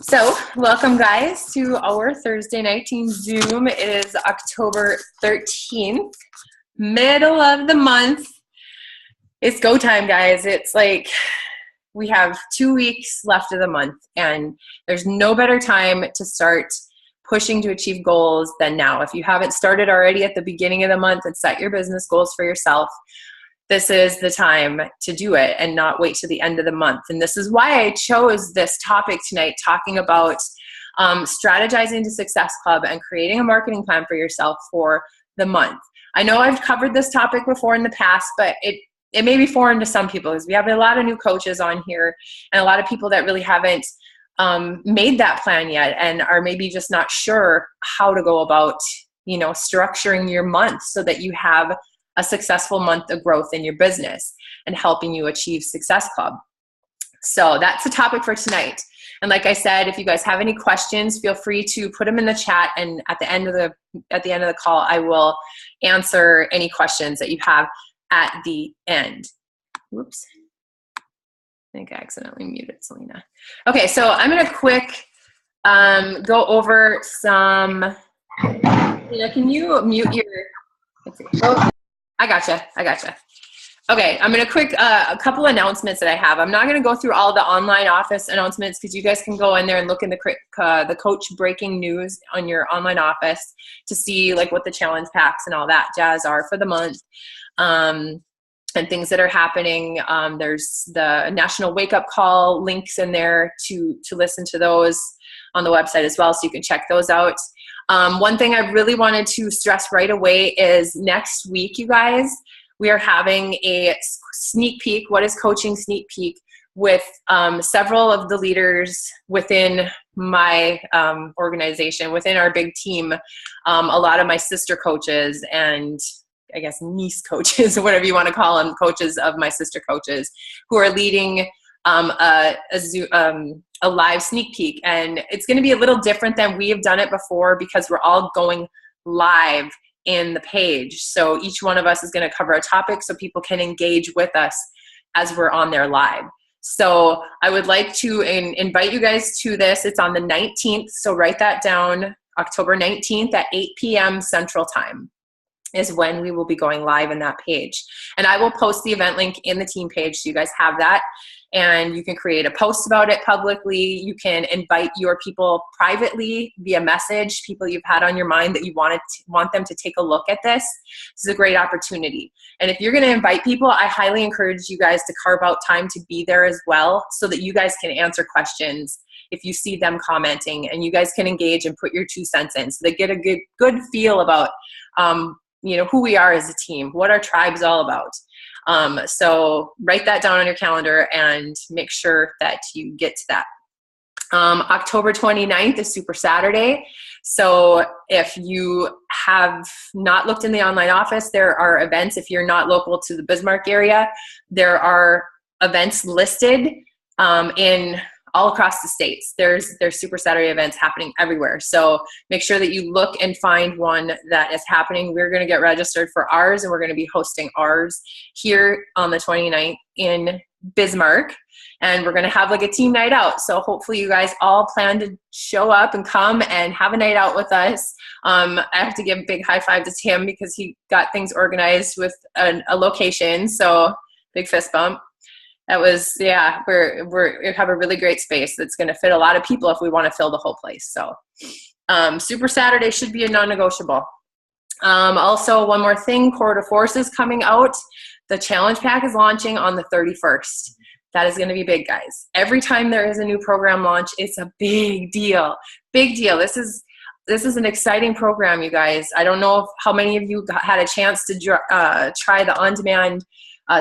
So, welcome guys to our Thursday night team Zoom. It is October 13th, middle of the month. It's go time, guys. It's like we have 2 weeks left of the month, and there's no better time to start pushing to achieve goals than now. If you haven't started already at the beginning of the month and set your business goals for yourself, this is the time to do it and not wait to the end of the month. And this is why I chose this topic tonight, talking about strategizing to Success Club and creating a marketing plan for yourself for the month. I know I've covered this topic before in the past, but it may be foreign to some people because we have a lot of new coaches on here and a lot of people that really haven't made that plan yet and are maybe just not sure how to go about, structuring your month so that you have a successful month of growth in your business and helping you achieve Success Club. So that's the topic for tonight. And like I said, if you guys have any questions, feel free to put them in the chat. And at the end of the call, I will answer any questions that you have at the end. Whoops. I think I accidentally muted Selena. Okay, so I'm going to quick go over some. Can you mute your? Let's see. Oh, I gotcha. Okay, I'm going to a couple announcements that I have. I'm not going to go through all the online office announcements because you guys can go in there and look in the coach breaking news on your online office to see like what the challenge packs and all that jazz are for the month. And things that are happening. There's the National Wake Up Call links in there to listen to those on the website as well, so you can check those out. One thing I really wanted to stress right away is next week, you guys, we are having a sneak peek, what is coaching sneak peek, with several of the leaders within my organization, within our big team, a lot of my sister coaches and I guess niece coaches, or whatever you want to call them, coaches of my sister coaches, who are leading a live sneak peek. And it's going to be a little different than we have done it before because we're all going live in the page. So each one of us is going to cover a topic so people can engage with us as we're on there live. So I would like to invite you guys to this. It's on the 19th. So write that down, October 19th at 8 p.m. Central Time. Is when we will be going live in that page. And I will post the event link in the team page so you guys have that. And you can create a post about it publicly. You can invite your people privately via message, people you've had on your mind that you want them to take a look at this. This is a great opportunity. And if you're going to invite people, I highly encourage you guys to carve out time to be there as well so that you guys can answer questions if you see them commenting, and you guys can engage and put your 2 cents in so they get a good feel about who we are as a team, what our tribe's all about. So write that down on your calendar and make sure that you get to that. October 29th is Super Saturday. So if you have not looked in the online office, there are events. If you're not local to the Bismarck area, there are events listed in all across the states. There's Super Saturday events happening everywhere. So make sure that you look and find one that is happening. We're going to get registered for ours, and we're going to be hosting ours here on the 29th in Bismarck. And we're going to have like a team night out. So hopefully you guys all plan to show up and come and have a night out with us. I have to give a big high five to Tim because he got things organized with a location. So big fist bump. That was, we have a really great space that's going to fit a lot of people if we want to fill the whole place. So Super Saturday should be a non-negotiable. Also, one more thing, Core to Force is coming out. The challenge pack is launching on the 31st. That is going to be big, guys. Every time there is a new program launch, it's a big deal. Big deal. This is an exciting program, you guys. I don't know how many of you had a chance to try the on-demand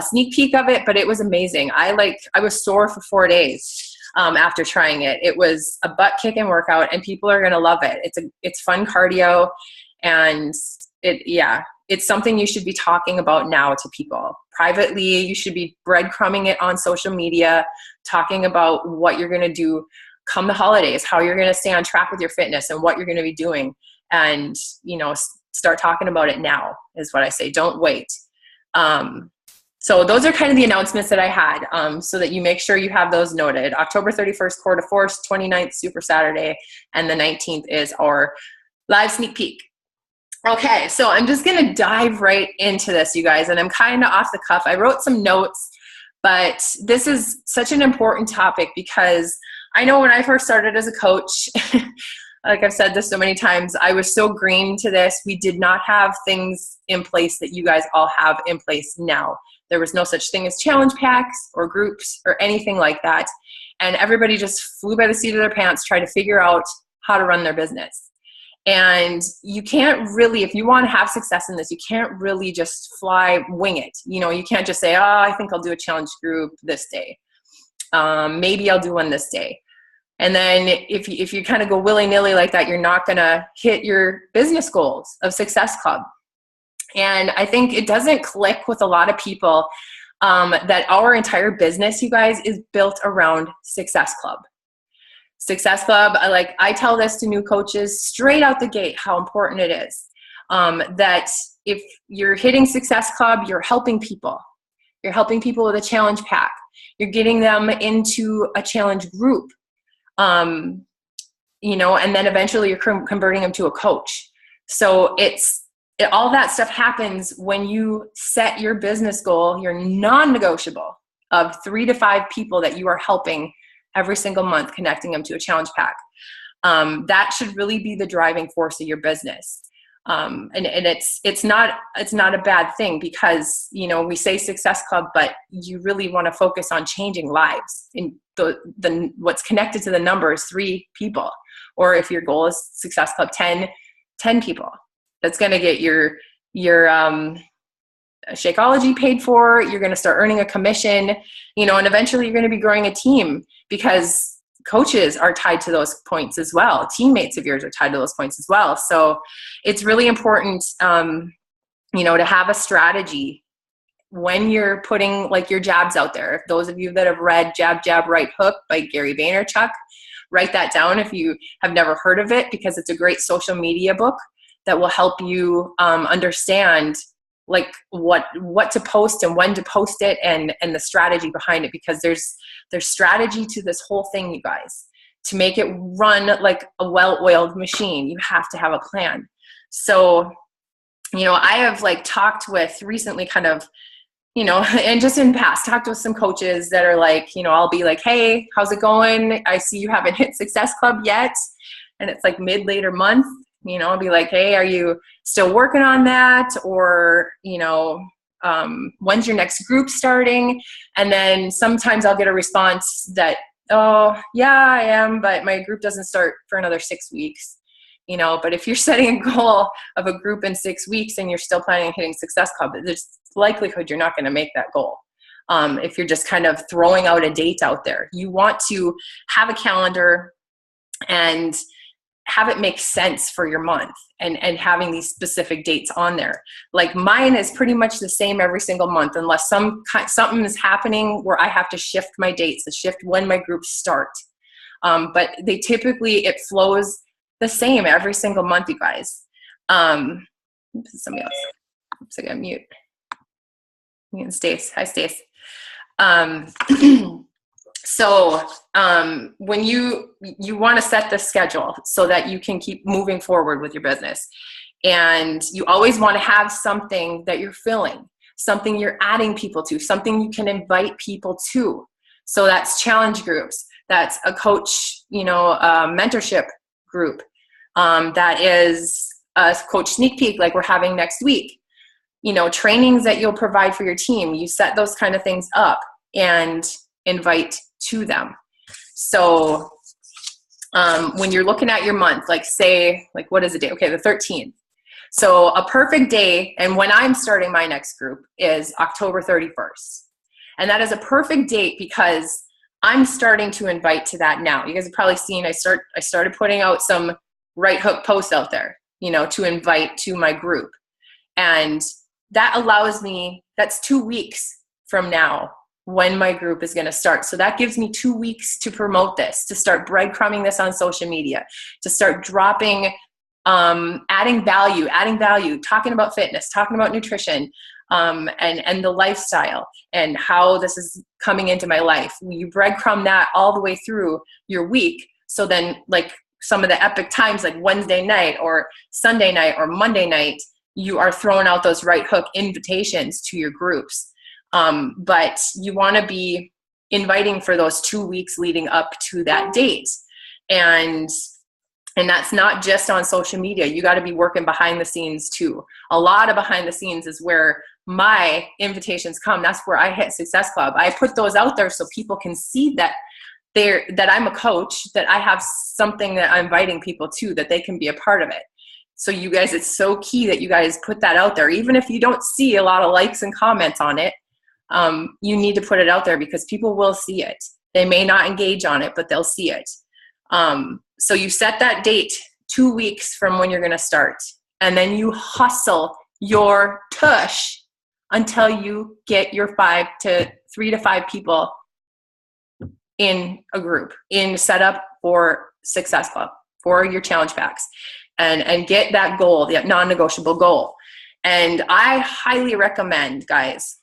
sneak peek of it, but it was amazing. I was sore for 4 days after trying it. It was a butt kicking workout, and people are going to love it. It's fun cardio, and it's something you should be talking about now to people privately. You should be breadcrumbing it on social media, talking about what you're going to do come the holidays, how you're going to stay on track with your fitness and what you're going to be doing, and start talking about it now is what I say. Don't wait. So those are kind of the announcements that I had, so that you make sure you have those noted. October 31st, Core de Force, 29th, Super Saturday, and the 19th is our live sneak peek. Okay, so I'm just going to dive right into this, you guys, and I'm kind of off the cuff. I wrote some notes, but this is such an important topic because I know when I first started as a coach, like I've said this so many times, I was so green to this. We did not have things in place that you guys all have in place now. There was no such thing as challenge packs or groups or anything like that. And everybody just flew by the seat of their pants trying to figure out how to run their business. And you can't really, if you want to have success in this, you can't really just wing it. You know, you can't just say, oh, I think I'll do a challenge group this day. Maybe I'll do one this day. And then if you kind of go willy-nilly like that, you're not going to hit your business goals of Success Club. And I think it doesn't click with a lot of people that our entire business, you guys, is built around Success Club. Success Club, I tell this to new coaches straight out the gate, how important it is. That if you're hitting Success Club, you're helping people. You're helping people with a challenge pack. You're getting them into a challenge group. You know, and then eventually you're converting them to a coach. So all that stuff happens when you set your business goal, your non-negotiable, of 3 to 5 people that you are helping every single month, connecting them to a challenge pack. That should really be the driving force of your business. And it's not a bad thing because, you know, we say Success Club, but you really want to focus on changing lives. And what's connected to the number is 3 people. Or if your goal is Success Club, 10 people. That's going to get your Shakeology paid for. You're going to start earning a commission, you know, and eventually you're going to be growing a team because coaches are tied to those points as well. Teammates of yours are tied to those points as well. So it's really important, you know, to have a strategy when you're putting like your jabs out there. Those of you that have read Jab, Jab, Right Hook by Gary Vaynerchuk, write that down if you have never heard of it, because it's a great social media book that will help you understand like what to post and when to post it and the strategy behind it, because there's strategy to this whole thing, you guys. To make it run like a well-oiled machine, you have to have a plan. So, you know, I have like talked with recently kind of, you know, and just in the past, talked with some coaches that are like, you know, I'll be like, hey, how's it going? I see you haven't hit Success Club yet. And it's like later month. You know, I'll be like, hey, are you still working on that? Or, you know, when's your next group starting? And then sometimes I'll get a response that, oh, yeah, I am, but my group doesn't start for another 6 weeks. You know, but if you're setting a goal of a group in 6 weeks and you're still planning on hitting Success Club, there's likelihood you're not going to make that goal. If you're just kind of throwing out a date out there, you want to have a calendar and have it make sense for your month and having these specific dates on there. Like mine is pretty much the same every single month, unless something is happening where I have to shift my dates, to shift when my groups start. But it flows the same every single month, you guys. Somebody else. Oops, I got mute. And Stace. Hi, Stace. So when you want to set the schedule so that you can keep moving forward with your business, and you always want to have something that you're filling, something you're adding people to, something you can invite people to. So that's challenge groups. That's a coach, you know, mentorship group. That is a coach sneak peek like we're having next week. You know, trainings that you'll provide for your team. You set those kind of things up and invite to them. So when you're looking at your month, like say, like what is the date? Okay, the 13th. So a perfect day, and when I'm starting my next group, is October 31st. And that is a perfect date because I'm starting to invite to that now. You guys have probably seen I started putting out some right hook posts out there, you know, to invite to my group. And that allows me, that's 2 weeks from now when my group is going to start. So that gives me 2 weeks to promote this, to start breadcrumbing this on social media, to start dropping adding value, talking about fitness, talking about nutrition, and the lifestyle and how this is coming into my life. You breadcrumb that all the way through your week. So then like some of the epic times like Wednesday night or Sunday night or Monday night, you are throwing out those right hook invitations to your groups. But you want to be inviting for those 2 weeks leading up to that date. And that's not just on social media. You got to be working behind the scenes too. A lot of behind the scenes is where my invitations come. That's where I hit Success Club. I put those out there so people can see that that I'm a coach, that I have something that I'm inviting people to, that they can be a part of it. So you guys, it's so key that you guys put that out there. Even if you don't see a lot of likes and comments on it, you need to put it out there because people will see it. They may not engage on it, but they'll see it. So you set that date 2 weeks from when you're going to start, and then you hustle your tush until you get your 3 to 5 people in a group, in setup for Success Club, for your challenge packs, and get that goal, that non-negotiable goal. And I highly recommend, guys,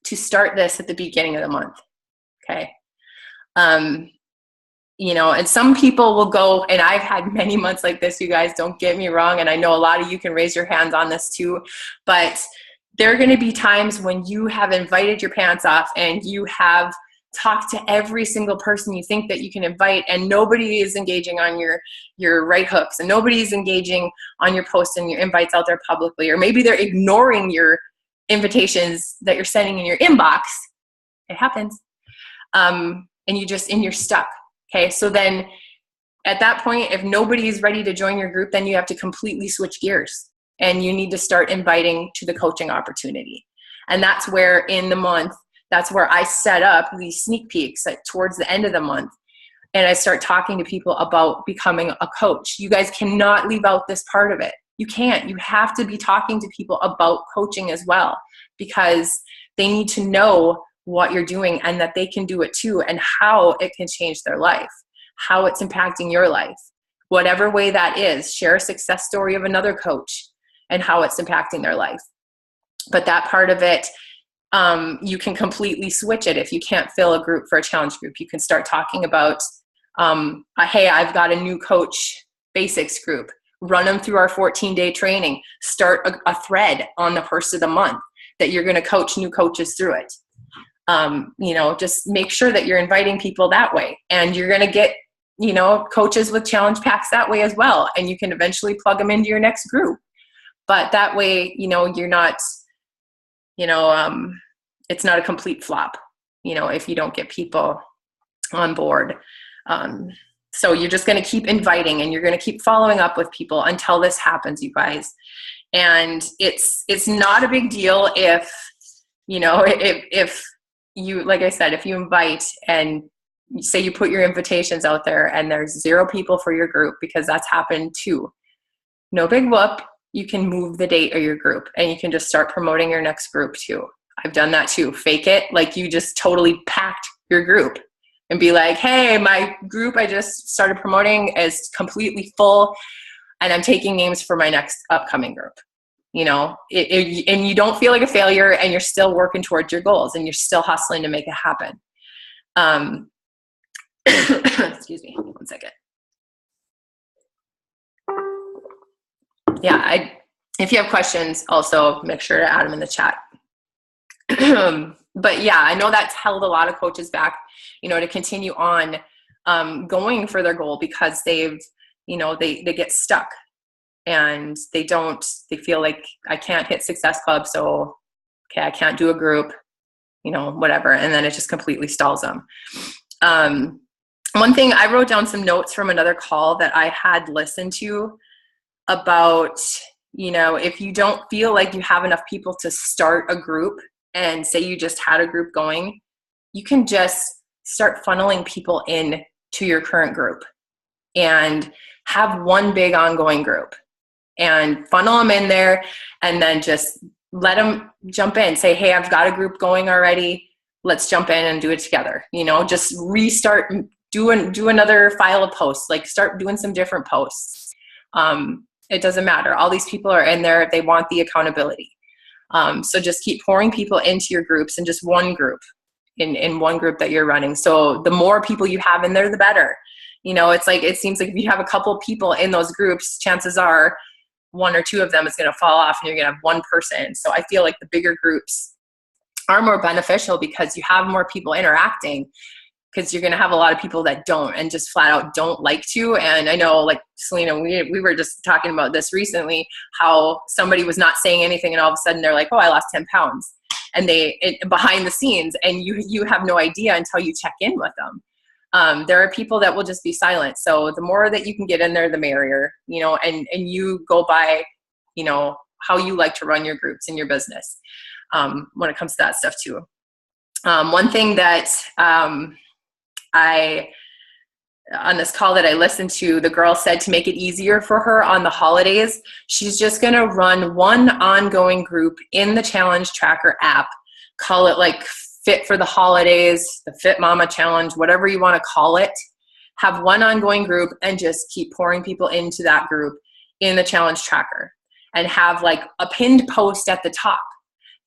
to start this at the beginning of the month. Okay. You know, and some people will go, and I've had many months like this, you guys, don't get me wrong. And I know a lot of you can raise your hands on this too, but there are going to be times when you have invited your pants off and you have talked to every single person you think that you can invite, and nobody is engaging on your right hooks, and nobody's engaging on your posts and your invites out there publicly, or maybe they're ignoring your invitations that you're sending in your inbox. It happens. And you're stuck. Okay, so then at that point, if nobody is ready to join your group, then you have to completely switch gears and you need to start inviting to the coaching opportunity. And that's where in the month, that's where I set up these sneak peeks towards the end of the month. And I start talking to people about becoming a coach. You guys cannot leave out this part of it. You can't. You have to be talking to people about coaching as well, because they need to know what you're doing and that they can do it too, and how it can change their life, how it's impacting your life. Whatever way that is, share a success story of another coach and how it's impacting their life. But that part of it, you can completely switch it. If you can't fill a group for a challenge group, you can start talking about, hey, I've got a new coach basics group. Run them through our 14-day training. Start a thread on the first of the month that you're going to coach new coaches through it. You know, just make sure that you're inviting people that way, and you're going to get, you know, coaches with challenge packs that way as well. And you can eventually plug them into your next group. But that way, you know, you're not, you know, it's not a complete flop, you know, if you don't get people on board. So you're just going to keep inviting, and you're going to keep following up with people until this happens, you guys. And it's not a big deal if, you know, if you, like I said, if you invite and say you put your invitations out there and there's 0 people for your group, because that's happened too. No big whoop. You can move the date of your group and you can just start promoting your next group too. I've done that too. Fake it like you just totally packed your group and be like, hey, my group I just started promoting is completely full and I'm taking names for my next upcoming group. You know, and you don't feel like a failure, and you're still working towards your goals, and you're still hustling to make it happen. Excuse me, 1 second. Yeah, if you have questions, also make sure to add them in the chat. But yeah, I know that's held a lot of coaches back, you know, to continue on going for their goal, because they've, you know, they get stuck. And they feel like I can't hit Success Club, so okay, I can't do a group, you know, whatever. And then it just completely stalls them. One thing, I wrote down some notes from another call that I had listened to about, you know, if you don't feel like you have enough people to start a group, and say you just had a group going, you can just start funneling people in to your current group and have one big ongoing group. And funnel them in there, and then just let them jump in. Say, hey, I've got a group going already. Let's jump in and do it together. You know, just restart, do another file of posts, like start doing some different posts. It doesn't matter. All these people are in there. They want the accountability. So just keep pouring people into your groups, and just one group in one group that you're running. So the more people you have in there, the better. You know, it's like, it seems like if you have a couple of people in those groups, chances are one or two of them is going to fall off and you're going to have one person. So I feel like the bigger groups are more beneficial because you have more people interacting, because you're going to have a lot of people that don't, and just flat out don't like to. And I know, like Selena, we were just talking about this recently, how somebody was not saying anything and all of a sudden they're like, oh, I lost 10 pounds. And behind the scenes, and you have no idea until you check in with them. There are people that will just be silent. So the more that you can get in there, the merrier, you know, and you go by, you know, how you like to run your groups in your business, when it comes to that stuff too. One thing that, on this call that I listened to, the girl said to make it easier for her on the holidays, she's just going to run one ongoing group in the Challenge Tracker app. Call it like Fit for the Holidays, the Fit Mama Challenge, whatever you want to call it. Have one ongoing group and just keep pouring people into that group in the Challenge Tracker, and have like a pinned post at the top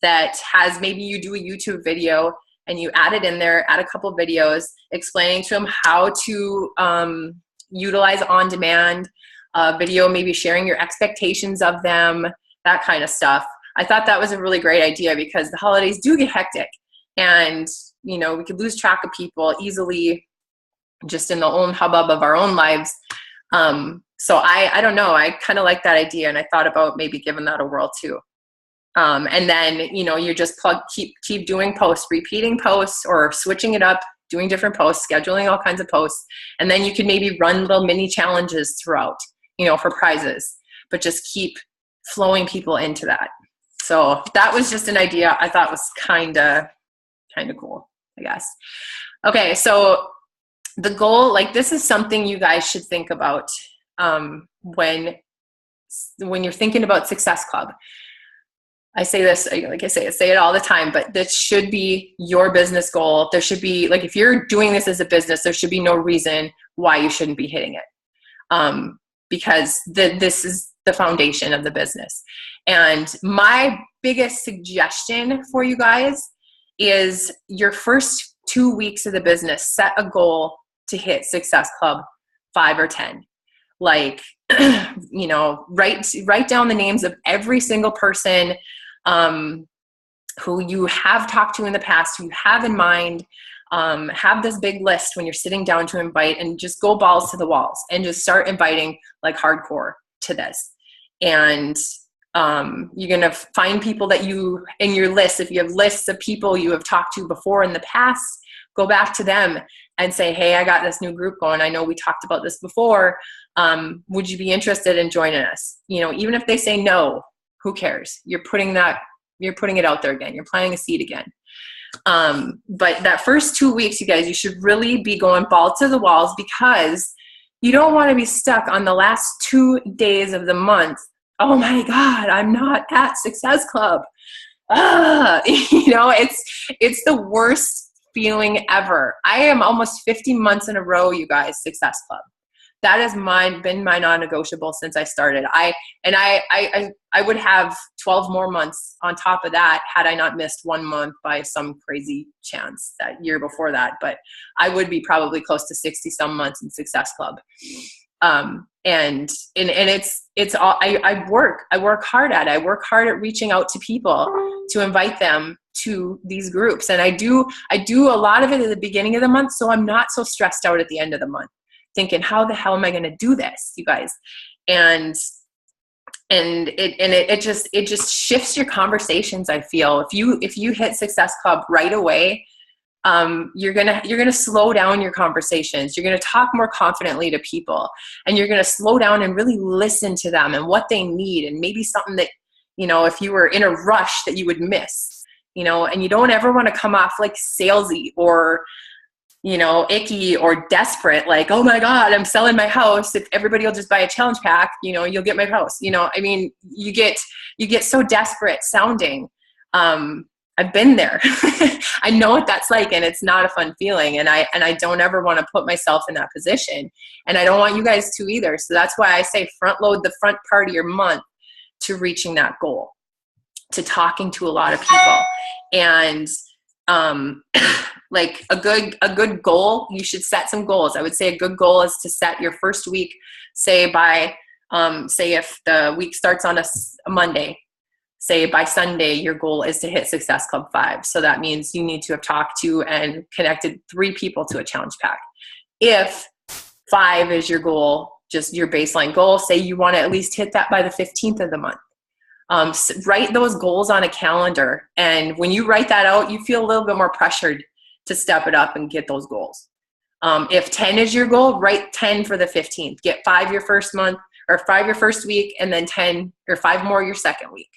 that has, maybe you do a YouTube video and you add it in there, add a couple videos explaining to them how to utilize on-demand video, maybe sharing your expectations of them, that kind of stuff. I thought that was a really great idea, because the holidays do get hectic, and you know, we could lose track of people easily just in the own hubbub of our own lives. So I don't know, I kind of like that idea, and I thought about maybe giving that a whirl too. And then, you know, you just keep doing posts, repeating posts, or switching it up, doing different posts, scheduling all kinds of posts. And then you can maybe run little mini challenges throughout, you know, for prizes, but just keep flowing people into that. So that was just an idea I thought was kind of cool, I guess. Okay. So the goal, like, this is something you guys should think about, when you're thinking about Success Club. I say this, like I say it all the time, but this should be your business goal. There should be, like, if you're doing this as a business, there should be no reason why you shouldn't be hitting it. Because this is the foundation of the business. And my biggest suggestion for you guys is, your first 2 weeks of the business, set a goal to hit Success Club 5 or 10. Like, you know, write down the names of every single person who you have talked to in the past, who you have in mind. Have this big list when you're sitting down to invite, and just go balls to the walls and just start inviting like hardcore to this. And you're going to find people that you, in your list, if you have lists of people you have talked to before in the past, go back to them and say, hey, I got this new group going. I know we talked about this before. Would you be interested in joining us? You know, even if they say no, who cares? You're putting it out there again. You're planting a seed again. But that first 2 weeks, you guys, you should really be going ball to the walls, because you don't want to be stuck on the last 2 days of the month. Oh my God, I'm not at Success Club. You know, it's the worst feeling ever. I am almost 50 months in a row, you guys, Success Club. That has been my non-negotiable since I started. I would have 12 more months on top of that had I not missed 1 month by some crazy chance that year before that. But I would be probably close to 60 some months in Success Club. And it's all, I work hard at it. I work hard at reaching out to people to invite them to these groups. And I do a lot of it at the beginning of the month, so I'm not so stressed out at the end of the month, thinking, how the hell am I going to do this, you guys? And it just shifts your conversations. I feel if you hit Success Club right away, you're gonna slow down your conversations. You're gonna talk more confidently to people, and you're gonna slow down and really listen to them and what they need, and maybe something that, you know, if you were in a rush, that you would miss, you know. And you don't ever want to come off like salesy or, you know, icky or desperate, like, oh my God, I'm selling my house. If everybody will just buy a challenge pack, you know, you'll get my house. You know, I mean, you get so desperate sounding. I've been there. I know what that's like, and it's not a fun feeling. And I don't ever want to put myself in that position. And I don't want you guys to either. So that's why I say front load the front part of your month to reaching that goal, to talking to a lot of people. And like a good goal, you should set some goals. I would say a good goal is to set your first week, say by, say if the week starts on a Monday, say by Sunday, your goal is to hit Success Club 5. So that means you need to have talked to and connected 3 people to a challenge pack. If 5 is your goal, just your baseline goal, say you want to at least hit that by the 15th of the month. Write those goals on a calendar. And when you write that out, you feel a little bit more pressured to step it up and get those goals. If 10 is your goal, write 10 for the 15th. Get 5 your first month, or 5 your first week, and then 10 or 5 more your second week.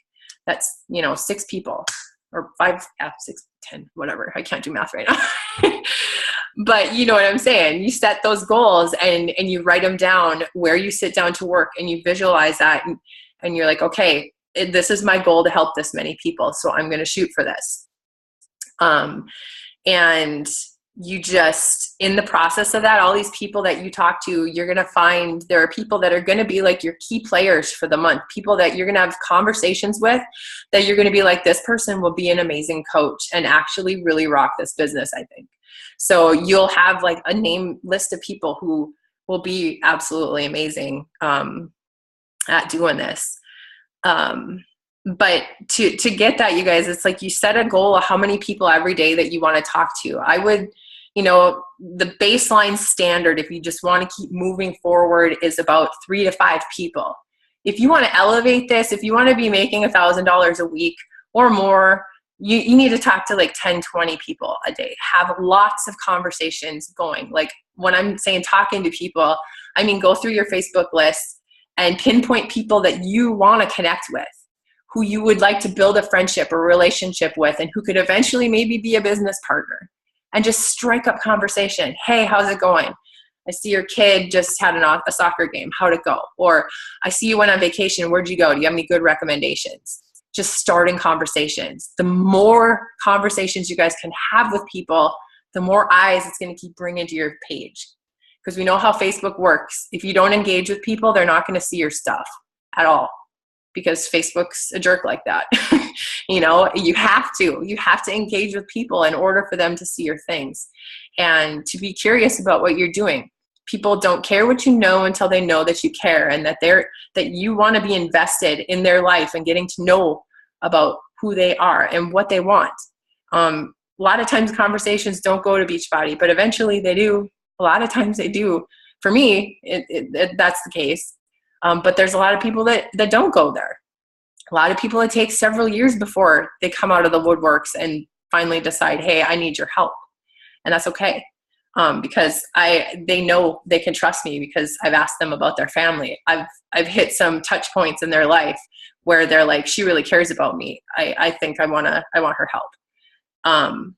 That's, 6 people, or 5, 6, 10, whatever. I can't do math right now. But you know what I'm saying? You set those goals and you write them down where you sit down to work, and you visualize that, and you're like, okay, this is my goal to help this many people, so I'm going to shoot for this. And you just, in the process of that, all these people that you talk to, you're going to find there are people that are going to be like your key players for the month, people that you're going to have conversations with, that you're going to be like, this person will be an amazing coach and actually really rock this business, I think. So you'll have like a name list of people who will be absolutely amazing at doing this. But to get that, you guys, it's like you set a goal of how many people every day that you want to talk to. I would, the baseline standard, if you just want to keep moving forward, is about 3 to 5 people. If you want to elevate this, if you want to be making $1,000 a week or more, you need to talk to like 10, 20 people a day. Have lots of conversations going. Like when I'm saying talking to people, I mean, go through your Facebook list and pinpoint people that you want to connect with, who you would like to build a friendship or relationship with, and who could eventually maybe be a business partner. And just strike up conversation. Hey, how's it going? I see your kid just had a soccer game. How'd it go? Or I see you went on vacation. Where'd you go? Do you have any good recommendations? Just starting conversations. The more conversations you guys can have with people, the more eyes it's going to keep bringing to your page. Because we know how Facebook works. If you don't engage with people, they're not going to see your stuff at all, because Facebook's a jerk like that. You have to engage with people in order for them to see your things and to be curious about what you're doing. People don't care what you know until they know that you care, and that you want to be invested in their life and getting to know about who they are and what they want. A lot of times conversations don't go to Beachbody, but eventually they do. A lot of times they do. For me, that's the case. But there's a lot of people that don't go there. A lot of people, it takes several years before they come out of the woodworks and finally decide, hey, I need your help. And that's okay. Because they know they can trust me because I've asked them about their family. I've hit some touch points in their life where they're like, she really cares about me. I think I want her help.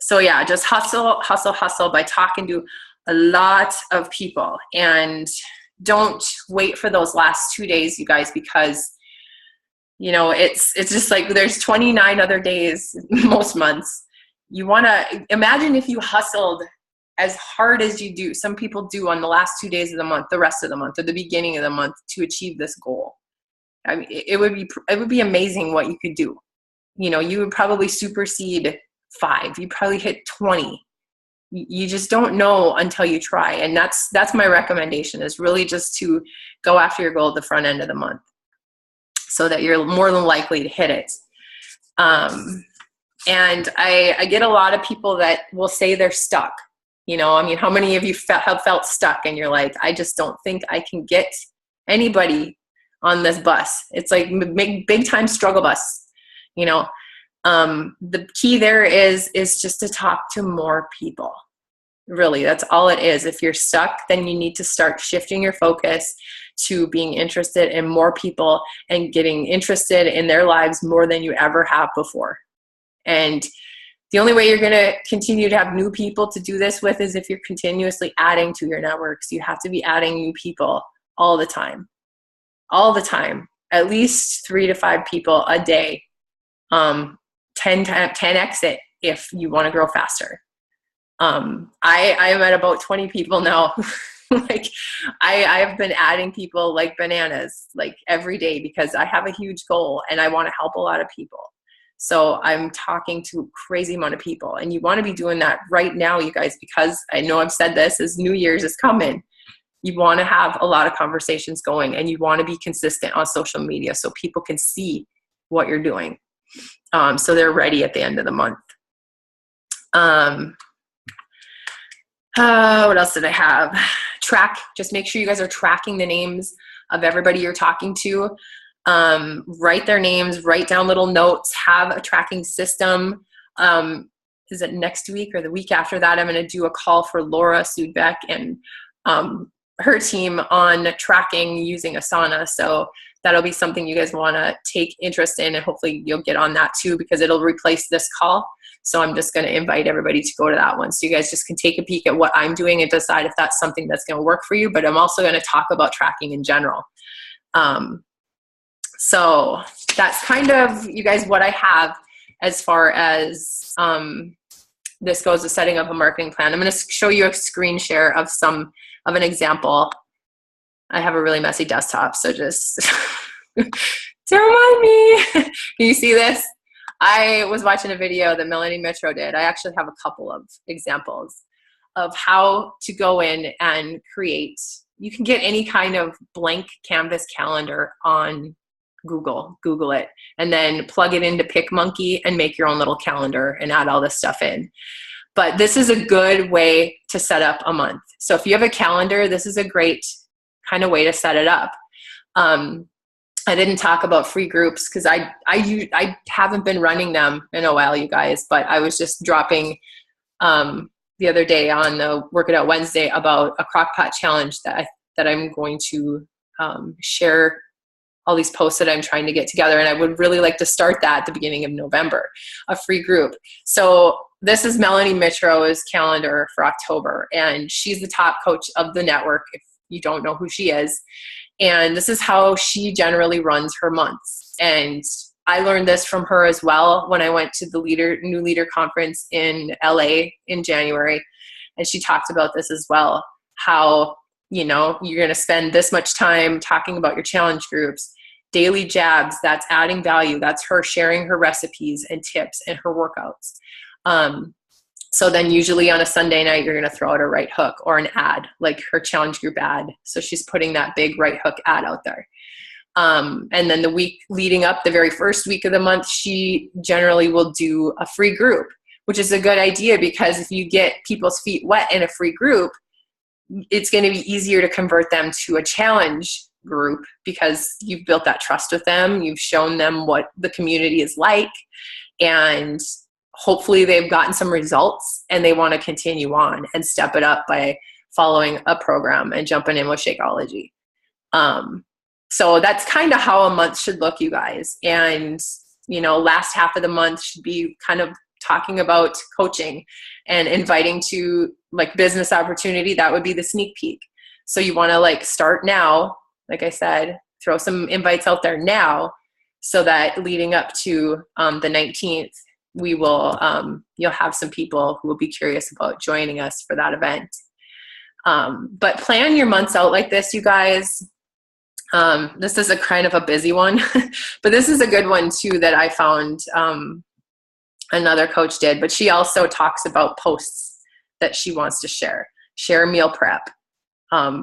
So yeah, just hustle by talking to a lot of people, and don't wait for those last 2 days, you guys, because it's just like there's 29 other days most months. You want to imagine if you hustled as hard as you do, some people do, on the last 2 days of the month, the rest of the month, or the beginning of the month, to achieve this goal. I mean, it would be amazing what you could do. You would probably supersede 5. You'd probably hit 20. You just don't know until you try. And that's my recommendation, is really just to go after your goal at the front end of the month so that you're more than likely to hit it. And I get a lot of people that will say they're stuck. How many of you have felt stuck and you're like, I just don't think I can get anybody on this bus. It's like big time struggle bus. The key there is just to talk to more people. Really, that's all it is. If you're stuck, then you need to start shifting your focus to being interested in more people and getting interested in their lives more than you ever have before. And the only way you're going to continue to have new people to do this with is if you're continuously adding to your networks. You have to be adding new people all the time, at least 3 to 5 people a day. 10 10x it if you want to grow faster. I am at about 20 people now. Like I've been adding people like bananas, like every day, because I have a huge goal and I want to help a lot of people. So I'm talking to a crazy amount of people, and you want to be doing that right now, you guys, because I know I've said this as New Year's is coming. You want to have a lot of conversations going, and you want to be consistent on social media so people can see what you're doing. So they're ready at the end of the month. What else did I have? Just make sure you guys are tracking the names of everybody you're talking to. Write their names, write down little notes, have a tracking system. Is it next week or the week after that? I'm going to do a call for Laura Sudbeck and her team on tracking using Asana. So that'll be something you guys want to take interest in, and hopefully you'll get on that too, because it'll replace this call. So I'm just going to invite everybody to go to that one. So you guys just can take a peek at what I'm doing and decide if that's something that's going to work for you. But I'm also going to talk about tracking in general. So that's kind of, you guys, what I have as far as this goes, the setting up a marketing plan. I'm going to show you a screen share of an example. I have a really messy desktop, so just don't mind me. Can you see this? I was watching a video that Melanie Mitro did. I actually have a couple of examples of how to go in and create. You can get any kind of blank canvas calendar on Google it, and then plug it into PicMonkey and make your own little calendar and add all this stuff in. But this is a good way to set up a month. So if you have a calendar, this is a great kind of way to set it up. I didn't talk about free groups because I haven't been running them in a while, you guys, but I was just dropping the other day on the Work It Out Wednesday about a crockpot challenge that I'm going to share all these posts that I'm trying to get together. And I would really like to start that at the beginning of November, a free group. So this is Melanie Mitro's calendar for October, and she's the top coach of the network, if you don't know who she is. And this is how she generally runs her months. And I learned this from her as well when I went to the New Leader Conference in LA in January. And she talked about this as well, how, you're going to spend this much time talking about your challenge groups, daily jabs, that's adding value. That's her sharing her recipes and tips and her workouts. So then usually on a Sunday night, you're going to throw out a right hook or an ad, like her challenge group ad. So she's putting that big right hook ad out there. And then the week leading up, the very first week of the month, she generally will do a free group, which is a good idea, because if you get people's feet wet in a free group, it's going to be easier to convert them to a challenge group, because you've built that trust with them. You've shown them what the community is like, and hopefully they've gotten some results and they want to continue on and step it up by following a program and jumping in with Shakeology. So that's kind of how a month should look, you guys. And, last half of the month should be kind of talking about coaching and inviting to like business opportunity. That would be the sneak peek. So you want to start now, like I said, throw some invites out there now, so that leading up to the 19th, we will, you'll have some people who will be curious about joining us for that event. But plan your months out like this, you guys. This is a kind of a busy one, but this is a good one too that I found another coach did. But she also talks about posts that she wants to share meal prep,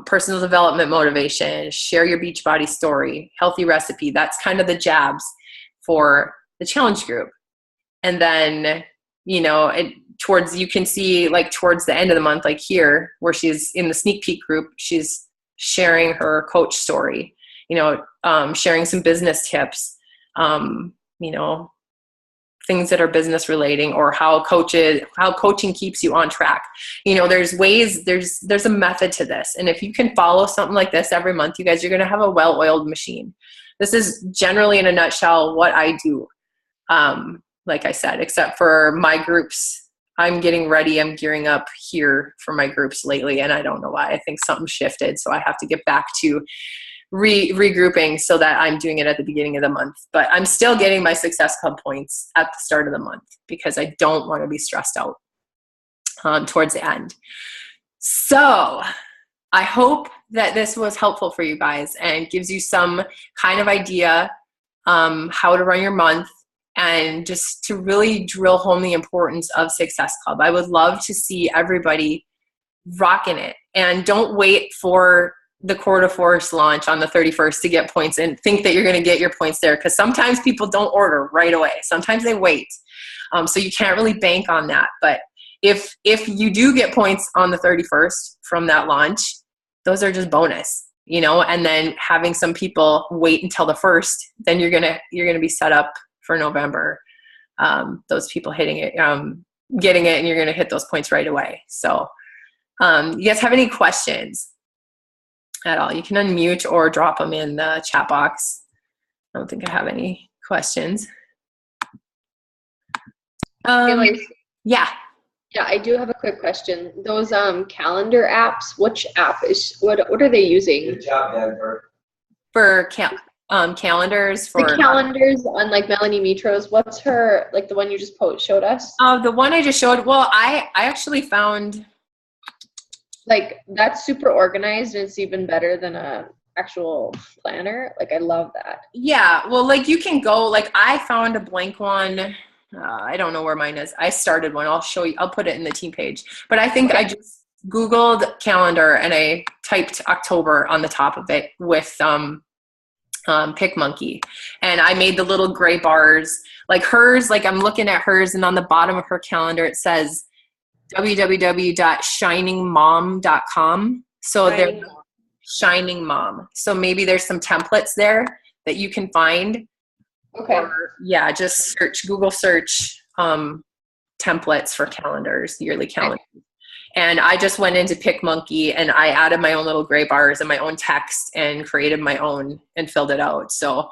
personal development motivation, share your Beachbody story, healthy recipe. That's kind of the jabs for the challenge group. And then, you can see towards the end of the month, like here, where she's in the sneak peek group, she's sharing her coach story, sharing some business tips, things that are business relating, or how coaching keeps you on track. There's ways, there's a method to this. And if you can follow something like this every month, you guys are going to have a well-oiled machine. This is generally in a nutshell what I do. Like I said, except for my groups, I'm getting ready. I'm gearing up here for my groups lately, and I don't know why. I think something shifted, so I have to get back to regrouping so that I'm doing it at the beginning of the month. But I'm still getting my Success Club points at the start of the month because I don't want to be stressed out towards the end. So I hope that this was helpful for you guys and gives you some kind of idea how to run your month and just to really drill home the importance of Success Club. I would love to see everybody rocking it. And don't wait for the Quarter Force launch on the 31st to get points and think that you're going to get your points there, because sometimes people don't order right away. Sometimes they wait. So you can't really bank on that. But if you do get points on the 31st from that launch, those are just bonus, you know, and then having some people wait until the 1st, then you're going to be set up for November. Those people hitting it, getting it, and you're going to hit those points right away. So you guys have any questions at all? You can unmute or drop them in the chat box. I don't think I have any questions. Yeah. Yeah, I do have a quick question. Those calendar apps, which app is what are they using? Good job, Denver. For calendars, for the calendars on like Melanie Mitro's. What's her, like the one you just showed us? The one I just showed. Well, I actually found, like, that's super organized and it's even better than a actual planner. Like, I love that. Yeah, well, like you can go, like I found a blank one. I don't know where mine is. I started one. I'll show you. I'll put it in the team page. But I think I just Googled calendar and I typed October on the top of it with PicMonkey. And I made the little gray bars. Like hers, like I'm looking at hers, and on the bottom of her calendar it says www.shiningmom.com. So they're Shining Mom. So maybe there's some templates there that you can find. Okay. Or, yeah, just Google search templates for calendars, yearly calendars. And I just went into PicMonkey and I added my own little gray bars and my own text and created my own and filled it out. So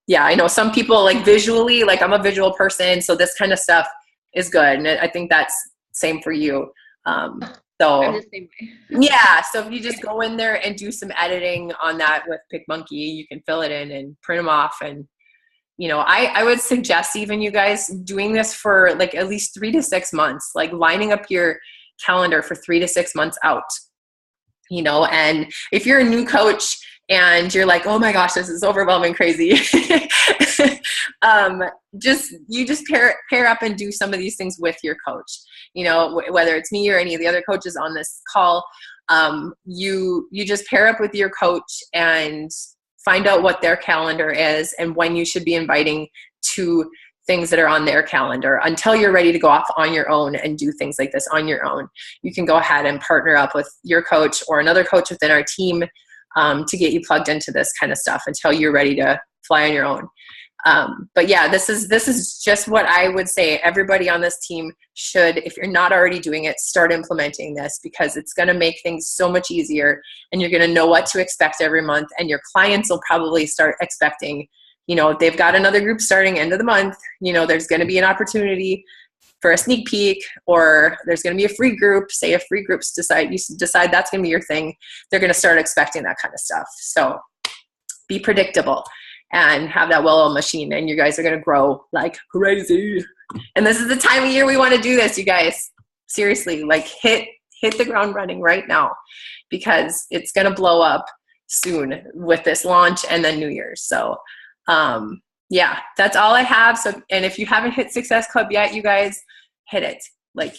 yeah, I know some people like visually, like I'm a visual person, so this kind of stuff is good. And I think that's same for you. So I'm the same way. yeah, so if you just go in there and do some editing on that with PicMonkey, you can fill it in and print them off. And you know, I would suggest even you guys doing this for like at least 3 to 6 months, like lining up your calendar for 3 to 6 months out, you know. And if you're a new coach and you're like, oh my gosh, this is overwhelming, crazy, just pair up and do some of these things with your coach, you know, whether it's me or any of the other coaches on this call. You just pair up with your coach and find out what their calendar is and when you should be inviting to things that are on their calendar until you're ready to go off on your own and do things like this on your own. You can go ahead and partner up with your coach or another coach within our team to get you plugged into this kind of stuff until you're ready to fly on your own. But yeah, this is just what I would say. Everybody on this team should, if you're not already doing it, start implementing this, because it's going to make things so much easier and you're going to know what to expect every month. And your clients will probably start expecting, you know, if they've got another group starting end of the month, you know, there's going to be an opportunity for a sneak peek, or there's going to be a free group. Say if free groups decide that's going to be your thing, they're going to start expecting that kind of stuff. So be predictable and have that well-oiled machine, and you guys are going to grow like crazy. And this is the time of year we want to do this, you guys. Seriously, like hit the ground running right now, because it's going to blow up soon with this launch and then New Year's. So yeah, that's all I have. So, and if you haven't hit Success Club yet, you guys hit it. Like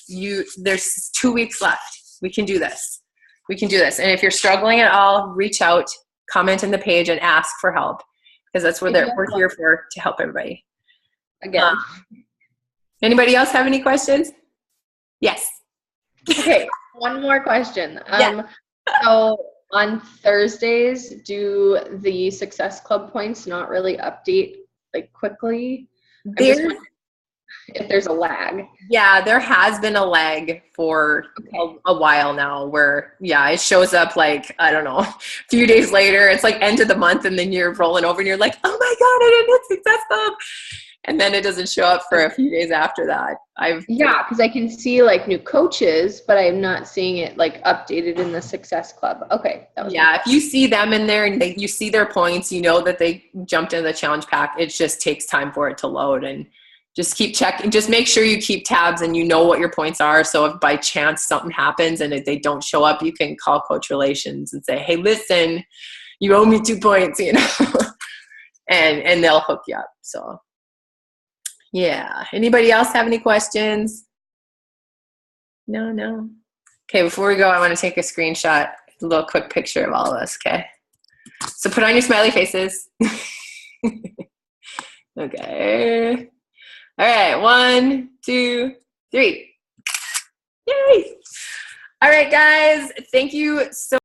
there's 2 weeks left. We can do this. We can do this. And if you're struggling at all, reach out, comment in the page and ask for help, because that's what we're here for, to help everybody. Again. Anybody else have any questions? Yes. Okay, one more question. Yeah. So on Thursdays, do the Success Club points not really update like quickly? If there's a lag. Yeah, there has been a lag for a while now where, yeah, it shows up like, I don't know, a few days later. It's like end of the month and then you're rolling over and you're like, oh my God, I didn't hit Success Club. and then it doesn't show up for a few days after that. Yeah, because I can see like new coaches, but I'm not seeing it like updated in the Success Club. Okay. Yeah, if you see them in there and you see their points, you know that they jumped into the challenge pack. It just takes time for it to load, and just keep checking. Just make sure you keep tabs and you know what your points are. So if by chance something happens and if they don't show up, you can call Coach Relations and say, hey, listen, you owe me 2 points, you know, and they'll hook you up. So yeah. Anybody else have any questions? No. Okay, before we go, I want to take a screenshot, a little quick picture of all of us, okay? So put on your smiley faces. Okay. All right, 1, 2, 3. Yay! All right, guys, thank you so